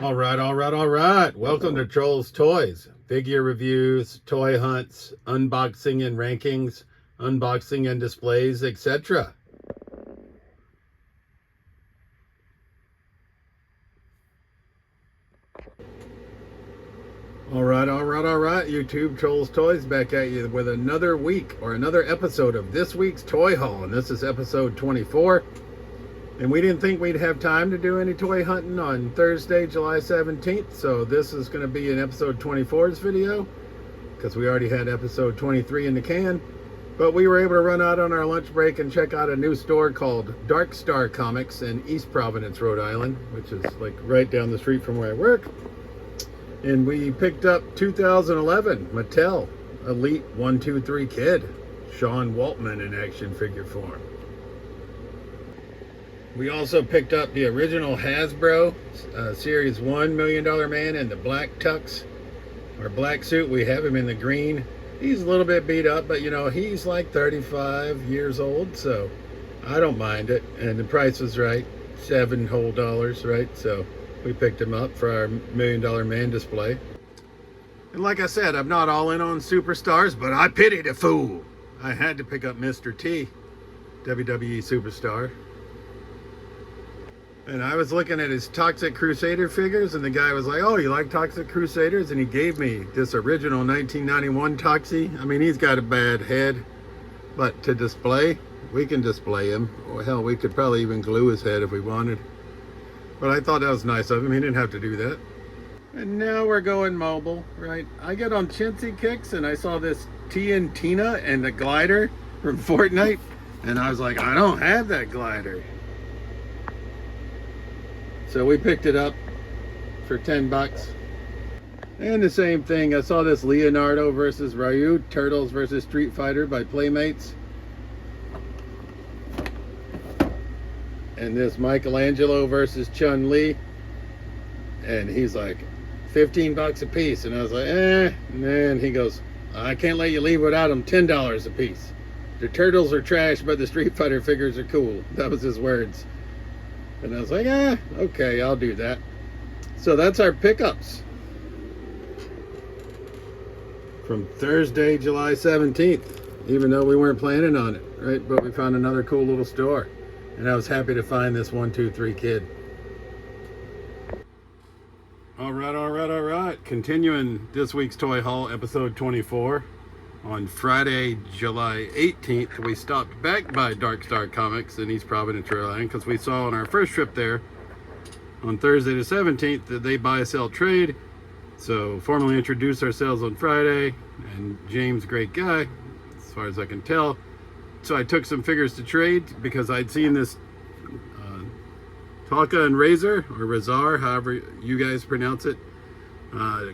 All right. Welcome to Troll's Toys. Figure reviews, toy hunts, unboxing and rankings, unboxing and displays, etc. All right. YouTube, Troll's Toys back at you with another week or another episode of this week's toy haul. And this is episode 24. And we didn't think we'd have time to do any toy hunting on Thursday, July 17th. So this is going to be an episode 24's video because we already had episode 23 in the can. But we were able to run out on our lunch break and check out a new store called Dark Star Comics in East Providence, Rhode Island, which is like right down the street from where I work. And we picked up 2011 Mattel Elite 1-2-3 Kid, Sean Waltman in action figure form. We also picked up the original Hasbro Series 1 $1 Million Man in the black tux or black suit. We have him in the green. He's a little bit beat up, but you know, he's like 35 years old, so I don't mind it. And the price was right, $7 whole, right? So we picked him up for our $1 Million Man display. And like I said, I'm not all in on superstars, but I pity the fool. I had to pick up Mr. T, WWE superstar. And I was looking at his Toxic Crusader figures, and the guy was like, "Oh, you like Toxic Crusaders?" And he gave me this original 1991 Toxie. I mean, he's got a bad head, but to display, we can display him. Or hell, we could probably even glue his head if we wanted. But I thought that was nice of him. He didn't have to do that. And now we're going mobile, right? I get on chintzy kicks, and I saw this T and Tina and the glider from Fortnite, and I was like, I don't have that glider. So we picked it up for 10 bucks. And the same thing, I saw this Leonardo versus Ryu, Turtles versus Street Fighter by Playmates. And this Michelangelo versus Chun-Li. And he's like, 15 bucks a piece. And I was like, And then he goes, I can't let you leave without them, $10 a piece. The Turtles are trash, but the Street Fighter figures are cool. That was his words. And I was like, okay, I'll do that. So that's our pickups from Thursday, July 17th, even though we weren't planning on it, right? But we found another cool little store, and I was happy to find this 1-2-3 Kid. All right. Continuing this week's toy haul, episode 24. On Friday, July 18th, we stopped back by Dark Star Comics in East Providence, Rhode Island, because we saw on our first trip there on Thursday the 17th that they buy, sell, trade. So formally introduced ourselves on Friday, and James, great guy, as far as I can tell. So I took some figures to trade because I'd seen this Taka and Razor, or Razar, however you guys pronounce it,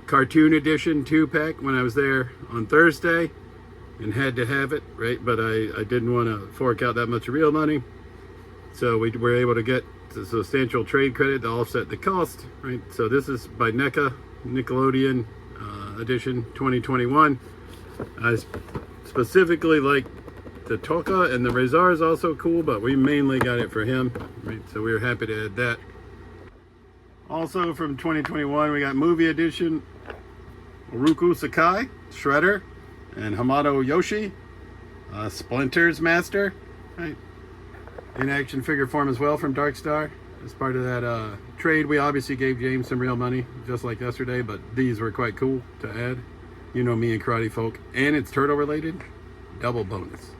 cartoon edition 2-pack when I was there on Thursday, and had to have it, right? But I didn't want to fork out that much real money, so we were able to get a substantial trade credit to offset the cost, right? So this is by NECA, Nickelodeon edition 2021. I specifically like the Taka, and the Razor is also cool, but we mainly got it for him, right? So we were happy to add that. Also from 2021, we got movie edition Uruku Sakai, Shredder, and Hamato Yoshi, Splinter's Master, right? In action figure form as well from Dark Star. As part of that trade, we obviously gave James some real money, just like yesterday, but these were quite cool to add. You know me and karate folk, and it's turtle related, double bonus.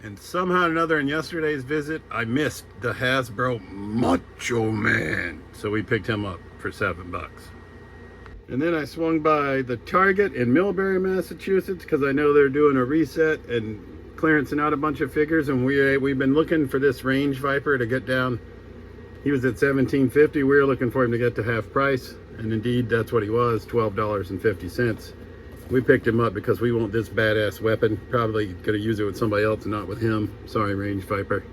And somehow or another in yesterday's visit, I missed the Hasbro Macho Man. So we picked him up for 7 bucks. And then I swung by the Target in Millbury, Massachusetts, because I know they're doing a reset and clearancing out a bunch of figures. And we've been looking for this Range Viper to get down. He was at $17.50. We were looking for him to get to half price. And indeed, that's what he was, $12.50. We picked him up because we want this badass weapon. Probably gonna use it with somebody else and not with him. Sorry, Range Viper.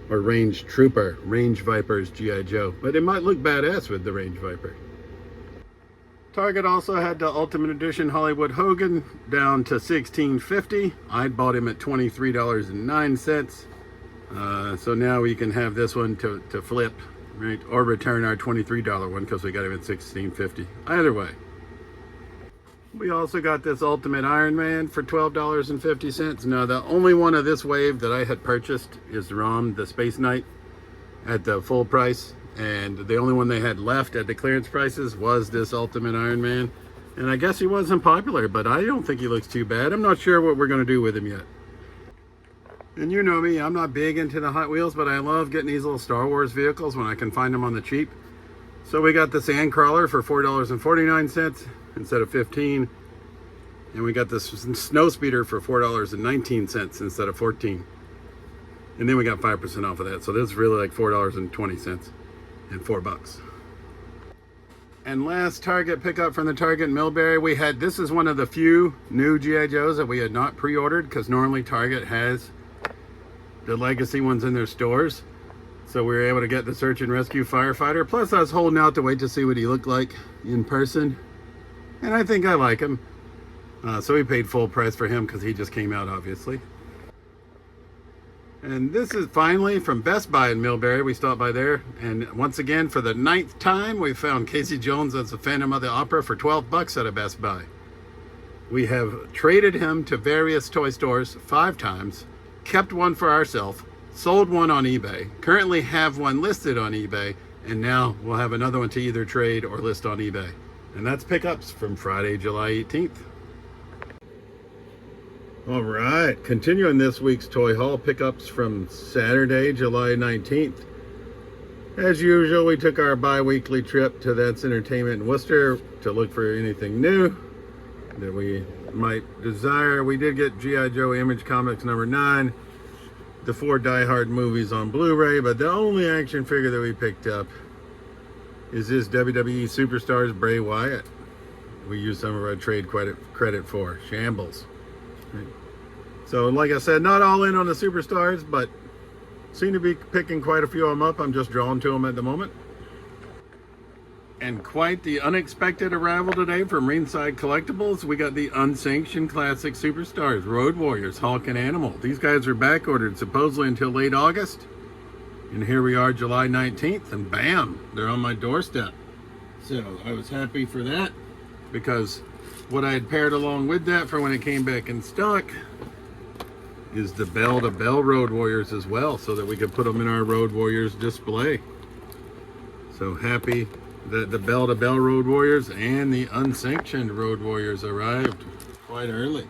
Or Range Trooper. Range Viper's G.I. Joe. But it might look badass with the Range Viper. Target also had the Ultimate Edition Hollywood Hogan down to $16.50. I bought him at $23.09. So now we can have this one to flip right? Or return our $23 one because we got him at $16.50. Either way. We also got this Ultimate Iron Man for $12.50. Now, the only one of this wave that I had purchased is ROM, the Space Knight, at the full price. And the only one they had left at the clearance prices was this Ultimate Iron Man. And I guess he wasn't popular, but I don't think he looks too bad. I'm not sure what we're going to do with him yet. And you know me, I'm not big into the Hot Wheels, but I love getting these little Star Wars vehicles when I can find them on the cheap. So we got the Sandcrawler for $4.49 instead of $15. And we got this Snowspeeder for $4.19 instead of $14. And then we got 5% off of that. So this is really like $4.20 and $4. And last Target pickup from the Target Millbury, we had, this is one of the few new G.I. Joes that we had not pre-ordered, because normally Target has the legacy ones in their stores. So we were able to get the Search and Rescue Firefighter. Plus I was holding out to wait to see what he looked like in person. And I think I like him. So we paid full price for him because he just came out, obviously. And this is finally from Best Buy in Millbury. We stopped by there, and once again, for the 9th time, we found Casey Jones as a Phantom of the Opera for $12 at a Best Buy. We have traded him to various toy stores 5 times, kept one for ourselves, sold one on eBay, currently have one listed on eBay, and now we'll have another one to either trade or list on eBay. And that's pickups from Friday, July 18th. All right, continuing this week's toy haul, pickups from Saturday, July 19th. As usual, we took our bi-weekly trip to That's Entertainment in Worcester to look for anything new that we might desire. We did get G.I. Joe Image Comics number 9, the 4 Die Hard movies on Blu-ray, but the only action figure that we picked up is this WWE Superstars Bray Wyatt. We used some of our trade credit for. Shambles. So like I said, not all in on the Superstars, but seem to be picking quite a few of them up. I'm just drawn to them at the moment. And quite the unexpected arrival today from Ringside Collectibles. We got the unsanctioned classic Superstars, Road Warriors, Hulk and Animal. These guys are back ordered supposedly until late August. And here we are, July 19th, and bam, they're on my doorstep. So I was happy for that, because what I had paired along with that for when it came back in stock is the Bell to Bell Road Warriors as well, so that we could put them in our Road Warriors display. So happy that the Bell to Bell Road Warriors and the unsanctioned Road Warriors arrived quite early.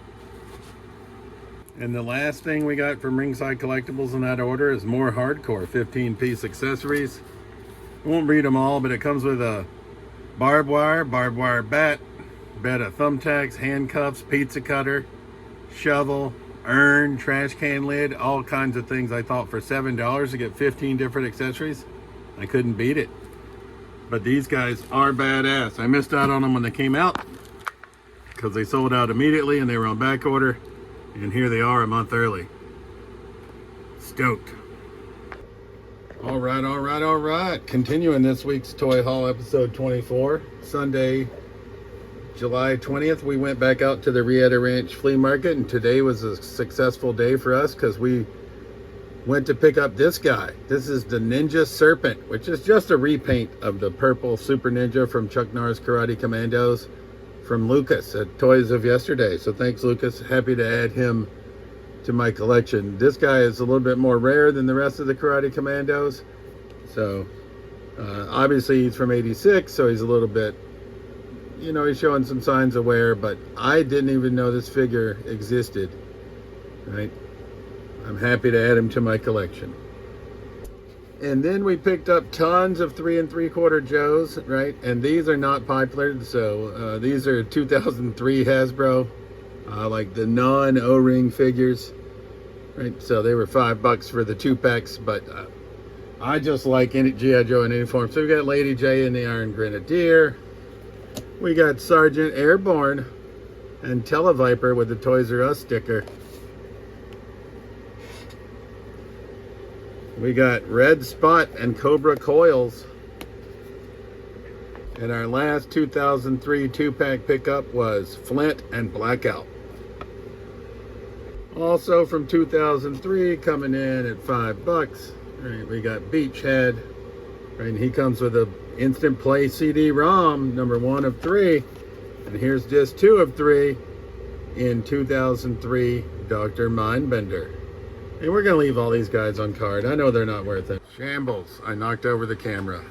And the last thing we got from Ringside Collectibles in that order is more hardcore 15-piece accessories. I won't read them all, but it comes with a barbed wire bat, bed of thumbtacks, handcuffs, pizza cutter, shovel, urn, trash can lid, all kinds of things. I thought for $7 to get 15 different accessories, I couldn't beat it. But these guys are badass. I missed out on them when they came out because they sold out immediately and they were on back order. And here they are a month early. Stoked. All right. Continuing this week's Toy Haul, episode 24. Sunday, July 20th, we went back out to the Rietta Ranch Flea Market, and today was a successful day for us because we went to pick up this guy. This is the Ninja Serpent, which is just a repaint of the purple Super Ninja from Chuck Norris Karate Commandos from Lucas at Toys of Yesterday. So thanks, Lucas. Happy to add him to my collection. This guy is a little bit more rare than the rest of the Karate Commandos. So obviously he's from '86, so he's a little bit, you know, he's showing some signs of wear, but I didn't even know this figure existed, right? I'm happy to add him to my collection. And then we picked up tons of 3 3/4 Joes, right? And these are not popular, so these are 2003 Hasbro, like the non-O-ring figures, right? So they were $5 for the 2-packs, but I just like any G.I. Joe in any form. So we got Lady J and the Iron Grenadier. We got Sergeant Airborne and Televiper with the Toys R Us sticker. We got Red Spot and Cobra Coils. And our last 2003 2-pack pickup was Flint and Blackout. Also from 2003, coming in at $5. All right, we got Beachhead, Right, and he comes with a instant play CD-ROM, number 1 of 3. And here's just 2 of 3 in 2003 Dr. Mindbender. And we're going to leave all these guys on card. I know they're not worth it. Shambles. I knocked over the camera.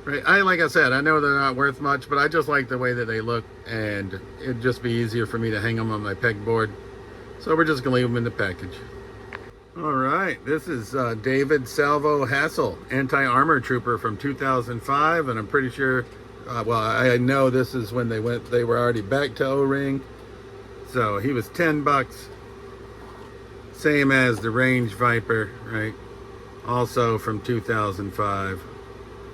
Right, like I said, I know they're not worth much, but I just like the way that they look, and it'd just be easier for me to hang them on my pegboard. So we're just going to leave them in the package. All right, this is David Salvo Hassel, Anti-Armor Trooper from 2005, and I'm pretty sure, well, I know this is when they were already back to O-Ring. So he was 10 bucks, same as the Range Viper, right? Also from 2005.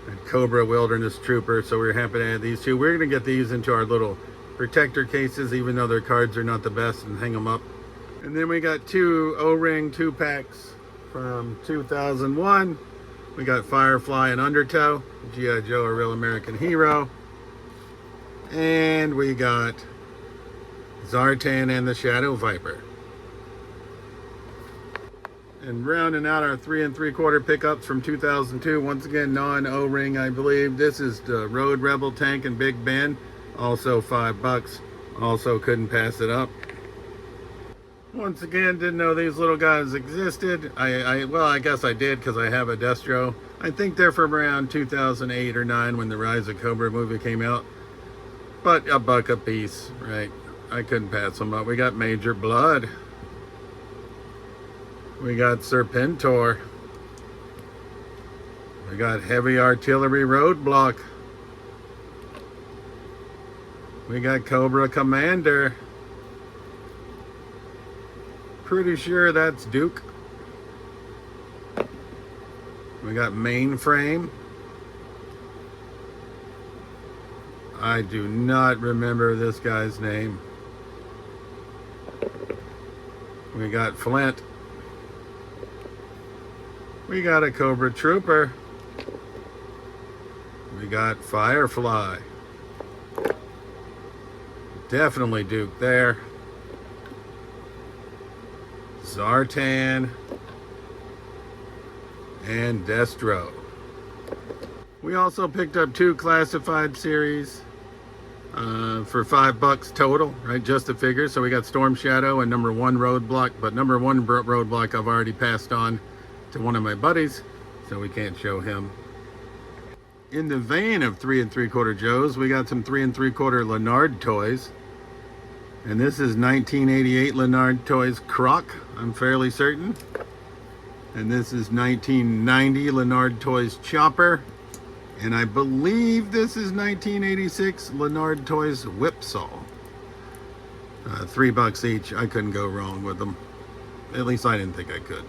And Cobra Wilderness Trooper, so we're happy to add these two. We're going to get these into our little protector cases, even though their cards are not the best, and hang them up. And then we got 2 O-Ring 2-packs from 2001. We got Firefly and Undertow, G.I. Joe, a Real American Hero. And we got Zartan and the Shadow Viper. And rounding out our 3 3/4 pickups from 2002, once again non-O-Ring, I believe. This is the Road Rebel Tank and Big Ben, also 5 bucks. Also couldn't pass it up. Once again, didn't know these little guys existed. Well, I guess I did because I have a Destro. I think they're from around 2008 or 9 when the Rise of Cobra movie came out. But $1 a piece, right? I couldn't pass them up. We got Major Blood. We got Serpentor. We got Heavy Artillery Roadblock. We got Cobra Commander. Pretty sure that's Duke. We got Mainframe. I do not remember this guy's name. We got Flint. We got a Cobra Trooper. We got Firefly. Definitely Duke there. Zartan. And Destro. We also picked up 2 classified series for $5 total, right? Just the figures. So we got Storm Shadow and number 1 Roadblock, but number 1 Roadblock I've already passed on to one of my buddies, so we can't show him. In the vein of 3 3/4 Joes, we got some 3 3/4 Leonard toys. And this is 1988 Leonard Toys Croc, I'm fairly certain. And this is 1990 Leonard Toys Chopper. And I believe this is 1986 Leonard Toys Whipsaw. $3 each. I couldn't go wrong with them. At least I didn't think I could.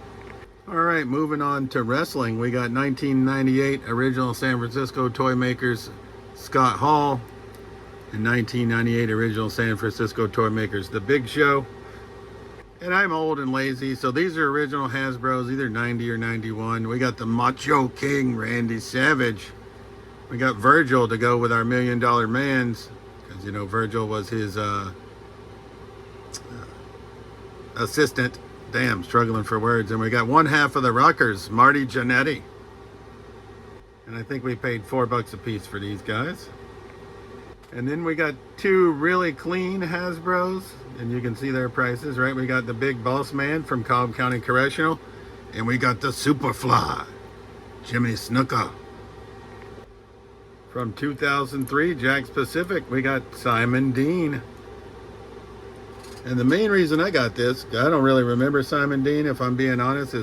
All right, moving on to wrestling. We got 1998 original San Francisco Toy Makers Scott Hall. And 1998 original San Francisco Toy Makers The Big Show. And I'm old and lazy, so these are original Hasbro's, either 90 or 91. We got the Macho King Randy Savage. We got Virgil to go with our $1 Million Mans, because you know Virgil was his assistant. Damn, struggling for words. And we got 1/2 of the Rockers, Marty Jannetty. And I think we paid $4 a piece for these guys. And then we got 2 really clean Hasbro's, and you can see their prices, right? We got the Big Boss Man from Cobb County Correctional, and we got the Superfly, Jimmy Snuka. From 2003, Jakks Pacific, we got Simon Dean. And the main reason I got this, I don't really remember Simon Dean, if I'm being honest,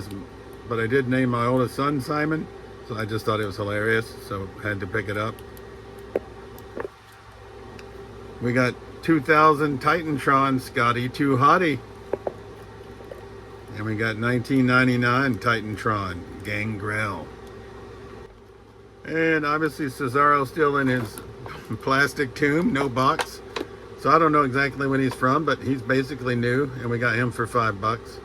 but I did name my oldest son Simon, so I just thought it was hilarious, so had to pick it up. We got 2000 Titantron Scotty 2 Hottie. And we got 1999 Titantron Gangrel. And obviously Cesaro still in his plastic tomb, no box. So I don't know exactly when he's from, but he's basically new, and we got him for $5.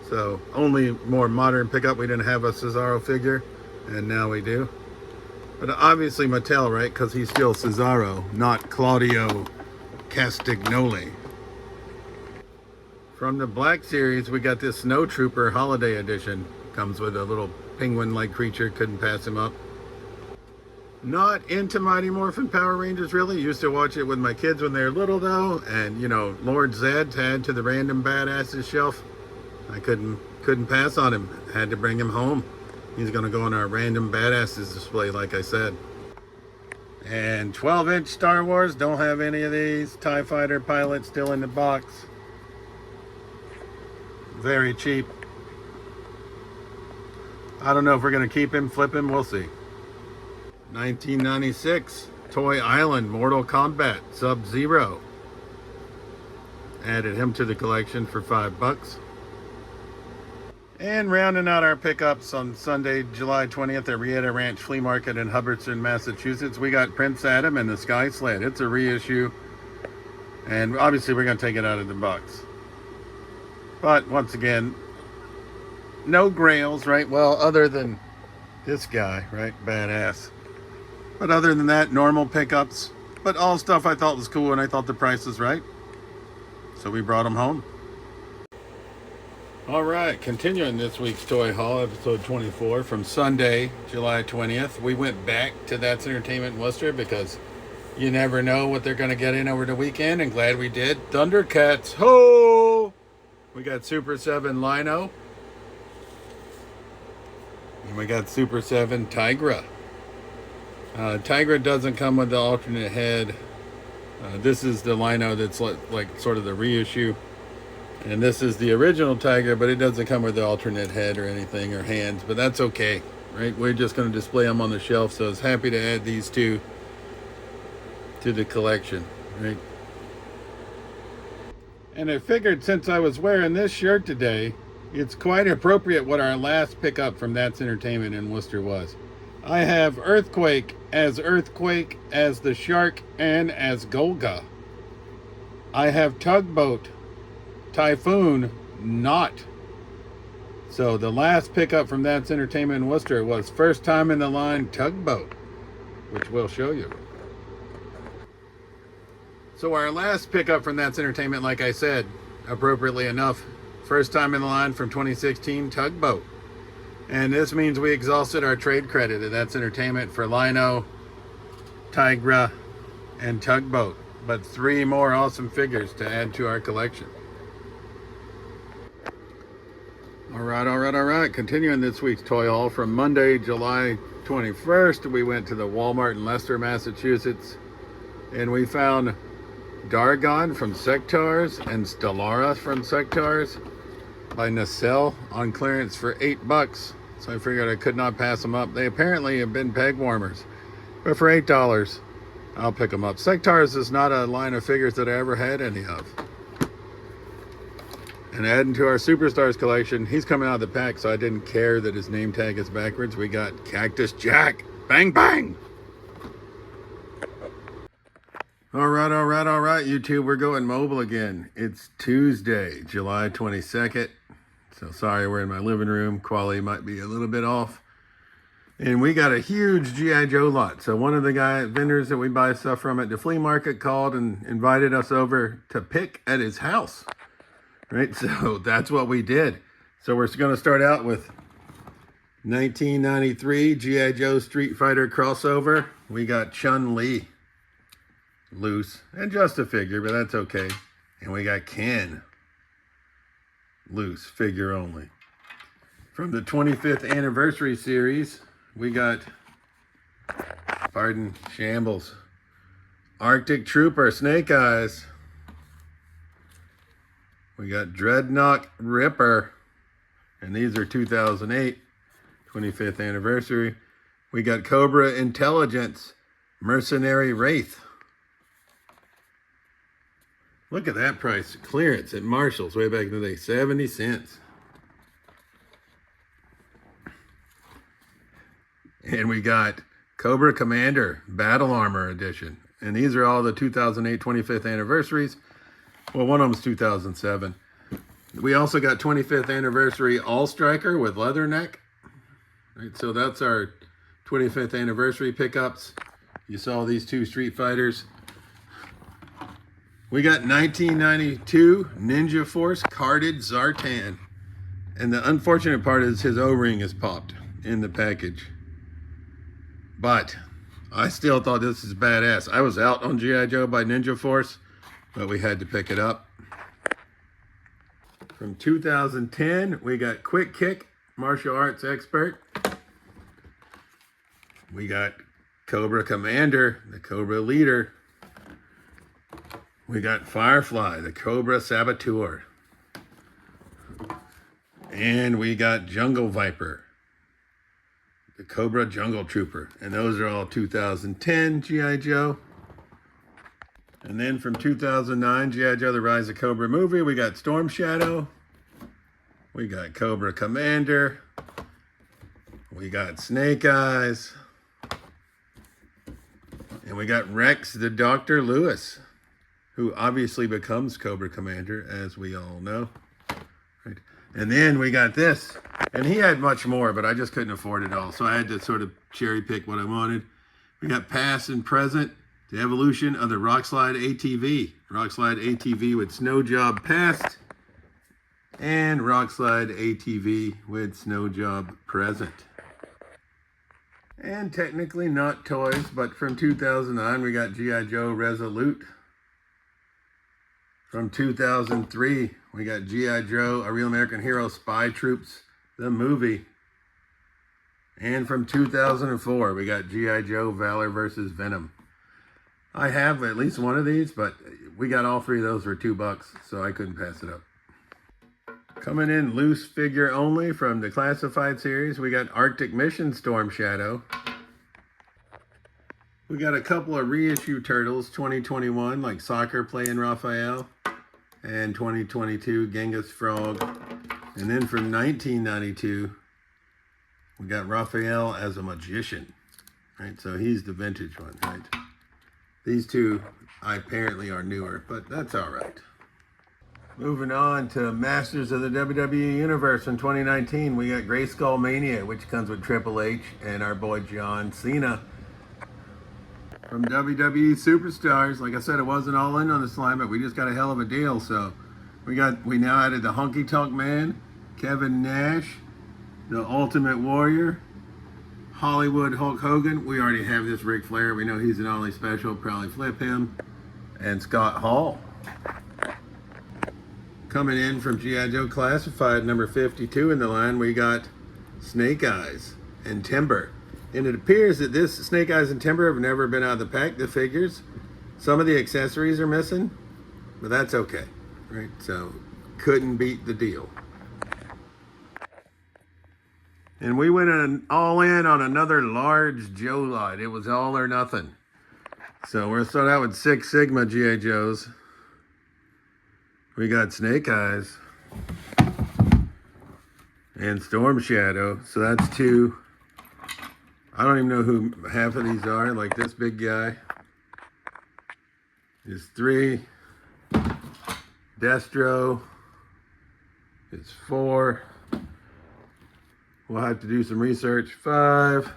So only more modern pickup. We didn't have a Cesaro figure, and now we do. But obviously Mattel, right? Because he's still Cesaro, not Claudio Castagnoli. From the Black Series, we got this Snow Trooper Holiday Edition. Comes with a little penguin-like creature, couldn't pass him up. Not into Mighty Morphin Power Rangers really. Used to watch it with my kids when they were little though, and you know, Lord Zed to add to the random badasses shelf. I couldn't pass on him. Had to bring him home. He's gonna go on our random badasses display, like I said. And 12-inch Star Wars, don't have any of these. TIE Fighter pilot still in the box. Very cheap. I don't know if we're gonna keep him, flip him, we'll see. 1996 Toy Island Mortal Kombat Sub-Zero. Added him to the collection for $5. And rounding out our pickups on Sunday, July 20th at Rietta Ranch Flea Market in Hubbardston, Massachusetts, we got Prince Adam and the Sky Sled. It's a reissue, and obviously we're going to take it out of the box. But once again, no grails, right? Well, other than this guy, right? Badass. But other than that, normal pickups. But all stuff I thought was cool and I thought the price was right. So we brought them home. All right, continuing this week's Toy Haul, episode 24, from Sunday, July 20th. We went back to That's Entertainment in Worcester because you never know what they're going to get in over the weekend, and glad we did. Thundercats, ho! We got Super 7 Lino. And we got Super 7 Tigra. Tigra doesn't come with the alternate head. This is the Lino that's like sort of the reissue. And this is the original Tiger, but it doesn't come with the alternate head or anything or hands, but that's okay, right? We're just going to display them on the shelf, so I was happy to add these two to the collection, right? And I figured since I was wearing this shirt today, it's quite appropriate what our last pickup from That's Entertainment in Worcester was. I have Earthquake as the Shark, and as Golga. I have Tugboat Typhoon, not. So the last pickup from That's Entertainment in Worcester was first time in the line Tugboat, which we'll show you. So our last pickup from That's Entertainment, like I said, appropriately enough, first time in the line from 2016 Tugboat. And this means we exhausted our trade credit at That's Entertainment for Lino, Tigra, and Tugboat. But 3 more awesome figures to add to our collection. All right. Continuing this week's toy haul from Monday, July 21st, we went to the Wal-Mart in Leicester, Massachusetts, and we found Dargon from Sectars and Stellara from Sectars by Nacelle on clearance for $8. So I figured I could not pass them up. They apparently have been peg warmers, but for $8, I'll pick them up. Sectars is not a line of figures that I ever had any of. And adding to our Superstars collection, he's coming out of the pack, so I didn't care that his name tag is backwards. We got Cactus Jack. Bang, bang! All right, YouTube, we're going mobile again. It's Tuesday, July 22nd. So sorry, we're in my living room. Quality might be a little bit off. And we got a huge G.I. Joe lot. So one of the vendors that we buy stuff from at the flea market called and invited us over to pick at his house. Right, so that's what we did. So we're going to start out with 1993 G.I. Joe Street Fighter crossover. We got Chun-Li loose, and just a figure, but that's okay. And we got Ken loose, figure only. From the 25th anniversary series, we got Shambles, Arctic Trooper, Snake Eyes. We got Dreadnought Ripper, and these are 2008, 25th anniversary. We got Cobra Intelligence, Mercenary Wraith. Look at that price, clearance at Marshall's way back in the day, 70 cents. And we got Cobra Commander, Battle Armor Edition. And these are all the 2008 25th anniversaries. Well, one of them is 2007. We also got 25th anniversary All Striker with Leatherneck. Right, so that's our 25th anniversary pickups. You saw these 2 Street Fighters. We got 1992 Ninja Force carded Zartan. And the unfortunate part is his O-ring is popped in the package. But I still thought this is badass. I was out on G.I. Joe by Ninja Force, but we had to pick it up. From 2010, we got Quick Kick, martial arts expert. We got Cobra Commander, the Cobra leader. We got Firefly, the Cobra saboteur. And we got Jungle Viper, the Cobra Jungle Trooper. And those are all 2010 G.I. Joe. And then from 2009, G.I. Joe, The Rise of Cobra movie, we got Storm Shadow. We got Cobra Commander. We got Snake Eyes. And we got Rex the Dr. Lewis, who obviously becomes Cobra Commander, as we all know. Right. And then we got this. And he had much more, but I just couldn't afford it all. So I had to sort of cherry pick what I wanted. We got Past and Present, the evolution of the Rock Slide ATV. Rock Slide ATV with Snow Job Past. And Rock Slide ATV with Snow Job Present. And technically not toys, but from 2009 we got G.I. Joe Resolute. From 2003 we got G.I. Joe, A Real American Hero Spy Troops, the movie. And from 2004 we got G.I. Joe Valor vs. Venom. I have at least one of these, but we got all three of those for $2, so I couldn't pass it up. Coming in loose figure only from the Classified series, we got Arctic Mission Storm Shadow. We got a couple of reissue Turtles, 2021, like Soccer Playing Raphael, and 2022, Genghis Frog. And then from 1992, we got Raphael as a magician, right? So he's the vintage one, right? These two apparently are newer, but that's all right. Moving on to Masters of the WWE Universe in 2019, we got Grayskull Mania, which comes with Triple H and our boy John Cena. From WWE Superstars, like I said, it wasn't all in on this line, but we just got a hell of a deal. So we now added the Honky Tonk Man, Kevin Nash, the Ultimate Warrior, Hollywood Hulk Hogan. We already have this Ric Flair. We know he's an Ollie special, probably flip him, and Scott Hall. Coming in from G.I. Joe Classified number 52 in the line, we got Snake Eyes and Timber. And it appears that this Snake Eyes and Timber have never been out of the pack, the figures. Some of the accessories are missing, but that's okay, right? So, couldn't beat the deal. And we went all in on another large Joe lot. It was all or nothing. So we're starting out with 6 Sigma G.I. Joes. We got Snake Eyes and Storm Shadow. So that's 2. I don't even know who half of these are. Like this big guy is 3. Destro is 4. We'll have to do some research. 5.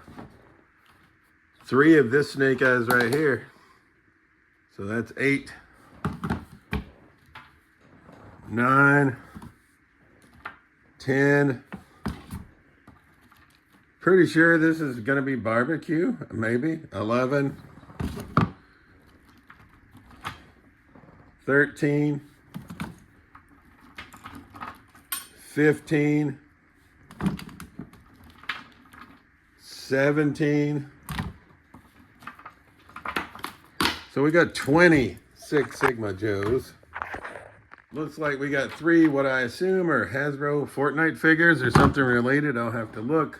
3 of this Snake Eyes right here. So that's 8. 9, 10. Pretty sure this is going to be barbecue, maybe. 11, 13, 15, 17. So we got 26 Sigma Joes. Looks like we got 3, what I assume are Hasbro Fortnite figures or something related. I'll have to look.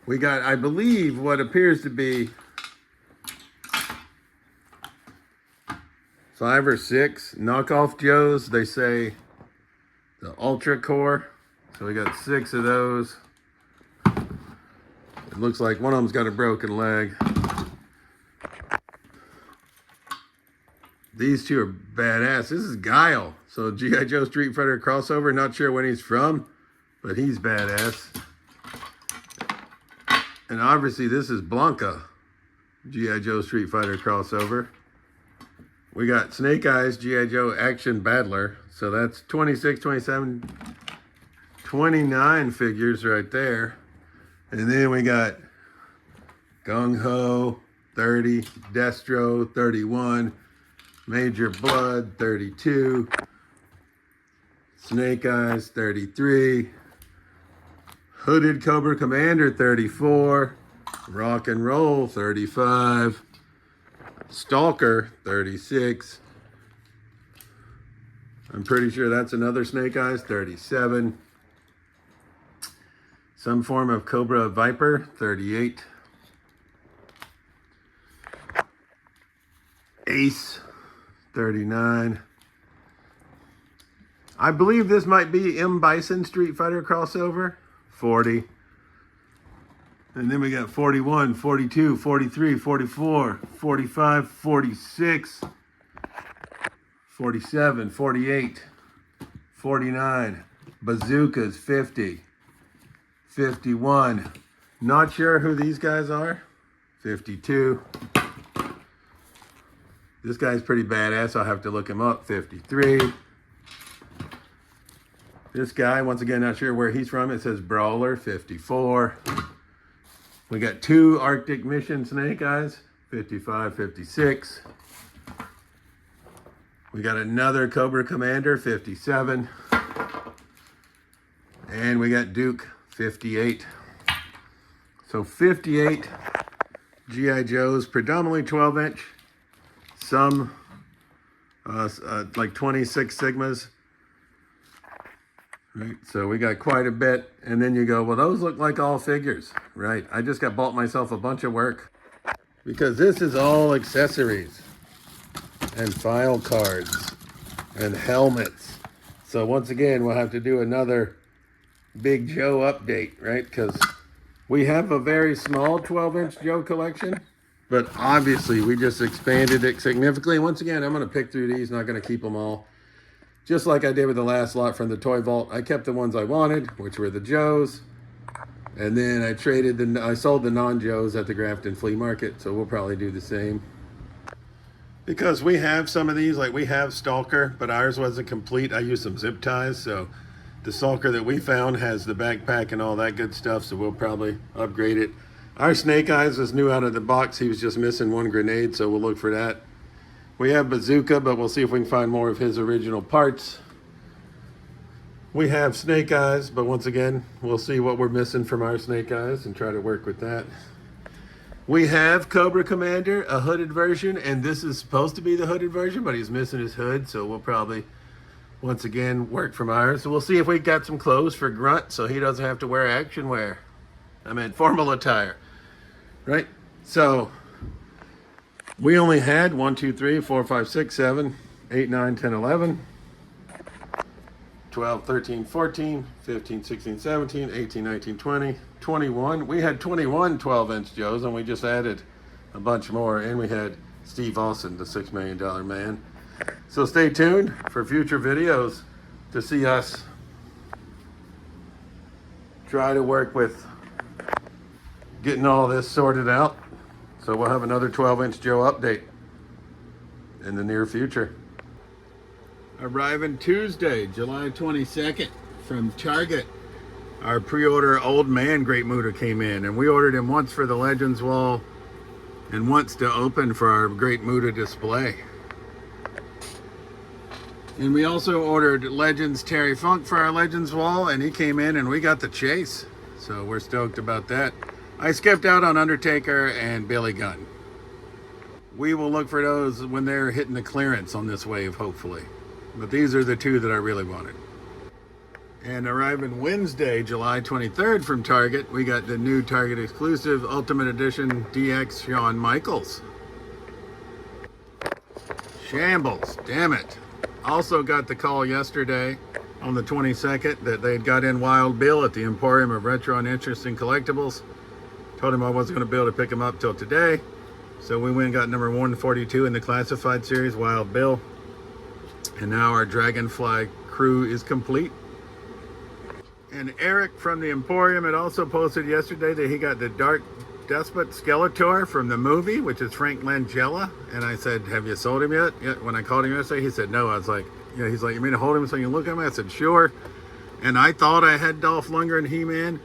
We got, I believe, what appears to be 5 or 6 knockoff Joes. They say the Ultra Core. So we got 6 of those. It looks like one of them's got a broken leg. These 2 are badass. This is Guile. So G.I. Joe Street Fighter crossover. Not sure when he's from, but he's badass. And obviously this is Blanca. G.I. Joe Street Fighter crossover. We got Snake Eyes, G.I. Joe Action Battler. So that's 26, 27, 29 figures right there. And then we got Gung Ho, 30. Destro, 31. Major Blood, 32. Snake Eyes, 33. Hooded Cobra Commander, 34. Rock and Roll, 35. Stalker, 36. I'm pretty sure that's another Snake Eyes, 37. Some form of Cobra Viper, 38. Ace, 39. I believe this might be M. Bison Street Fighter crossover, 40. And then we got 41, 42, 43, 44, 45, 46, 47, 48, 49. Bazookas, 50, 51. Not sure who these guys are. 52. This guy's pretty badass. I'll have to look him up. 53. This guy, once again, not sure where he's from. It says Brawler, 54. We got 2 Arctic Mission Snake Eyes, 55, 56. We got another Cobra Commander, 57. And we got Duke, 58. So 58 G.I. Joes, predominantly 12-inch. Some like 26 Sigmas. Right, so we got quite a bit, and then you go, well, those look like all figures, right? I just bought myself a bunch of work because this is all accessories and file cards and helmets. So once again, we'll have to do another Big Joe update, right? Because we have a very small 12-inch Joe collection, but obviously we just expanded it significantly. Once again, I'm going to pick through these, not going to keep them all. Just like I did with the last lot from the Toy Vault, I kept the ones I wanted, which were the Joes. And then I sold the non-Joes at the Grafton Flea Market, so we'll probably do the same. Because we have some of these, like we have Stalker, but ours wasn't complete. I used some zip ties, so the Stalker that we found has the backpack and all that good stuff, so we'll probably upgrade it. Our Snake Eyes was new out of the box. He was just missing one grenade, so we'll look for that. We have Bazooka, but we'll see if we can find more of his original parts. We have Snake Eyes, but once again, we'll see what we're missing from our Snake Eyes and try to work with that. We have Cobra Commander, a hooded version, and this is supposed to be the hooded version, but he's missing his hood, so we'll probably, once again, work from ours. So we'll see if we got some clothes for Grunt so he doesn't have to wear action wear. I mean, formal attire, right? So we only had 1, 2, 3, 4, 5, 6, 7, 8, 9, 10, 11, 12, 13, 14, 15, 16, 17, 18, 19, 20, 21. We had 21 12-inch Joes, and we just added a bunch more. And we had Steve Austin, the $6 million man. So stay tuned for future videos to see us try to work with getting all this sorted out. So we'll have another 12-inch Joe update in the near future. Arriving Tuesday, July 22nd from Target. Our pre-order Old Man Great Muta came in, and we ordered him once for the Legends wall and once to open for our Great Muta display. And we also ordered Legends Terry Funk for our Legends wall, and he came in and we got the chase. So we're stoked about that. I skipped out on Undertaker and Billy Gunn. We will look for those when they're hitting the clearance on this wave, hopefully. But these are the 2 that I really wanted. And arriving Wednesday, July 23rd from Target, we got the new Target exclusive Ultimate Edition DX Shawn Michaels. Shambles, damn it. Also got the call yesterday on the 22nd that they'd got in Wild Bill at the Emporium of Retro and Interesting Collectibles. Told him I wasn't going to be able to pick him up till today. So we went and got number 142 in the classified series, Wild Bill. And now our Dragonfly crew is complete. And Eric from the Emporium had also posted yesterday that he got the Dark Despot Skeletor from the movie, which is Frank Langella. And I said, have you sold him yet? Yeah. When I called him yesterday, he said no. I was like, yeah. He's like, you mean to hold him so you can look at him? I said, sure. And I thought I had Dolph Lundgren, He-Man.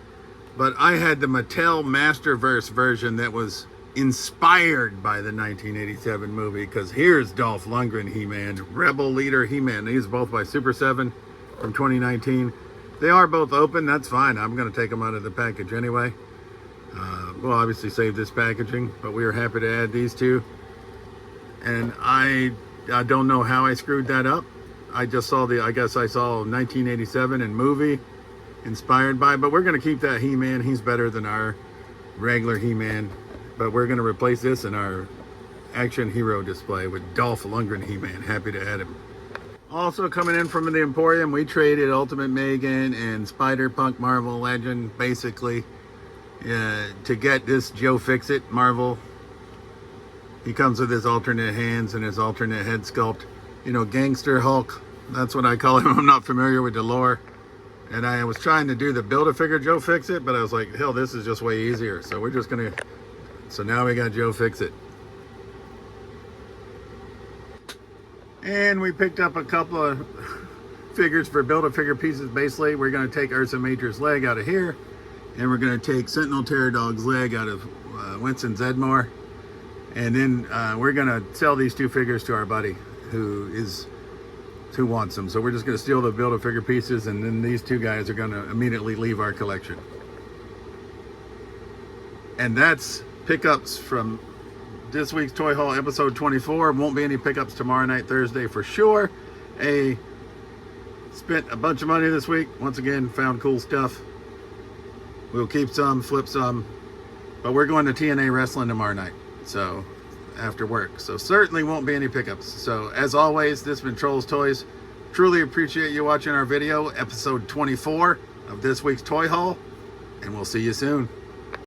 But I had the Mattel Masterverse version that was inspired by the 1987 movie, because here's Dolph Lundgren He-Man, Rebel Leader He-Man. These are both by Super 7 from 2019. They are both open. That's fine. I'm going to take them out of the package anyway. We'll obviously save this packaging, but we are happy to add these two. And I don't know how I screwed that up. I just saw I guess I saw 1987 and movie inspired by, but we're going to keep that He-Man. He's better than our regular He-Man, but we're going to replace this in our action hero display with Dolph Lundgren He-Man. Happy to add him. Also coming in from the Emporium, we traded Ultimate Megan and Spider-Punk Marvel Legend basically to get this Joe Fix-It Marvel. He comes with his alternate hands and his alternate head sculpt. You know, Gangster Hulk, that's what I call him. I'm not familiar with the lore. And I was trying to do the Build-A-Figure Joe Fix-It, but I was like, hell, this is just way easier. So we're just gonna, so now we got Joe Fix-It. And we picked up a couple of figures for Build-A-Figure pieces. Basically, we're gonna take Ursa Major's leg out of here, and we're gonna take Sentinel Terror Dog's leg out of Winston Zedmore. And then we're gonna sell these two figures to our buddy who wants them. So we're just gonna steal the Build-A-Figure pieces, and then these two guys are gonna immediately leave our collection. And that's pickups from this week's Toy Haul episode 24. Won't be any pickups tomorrow night, Thursday for sure. Spent a bunch of money this week. Once again, found cool stuff. We'll keep some, flip some, but we're going to TNA Wrestling tomorrow night, so after work. So certainly won't be any pickups. So as always, this has been Trolls Toys. Truly appreciate you watching our video, episode 24 of this week's Toy Haul, and we'll see you soon.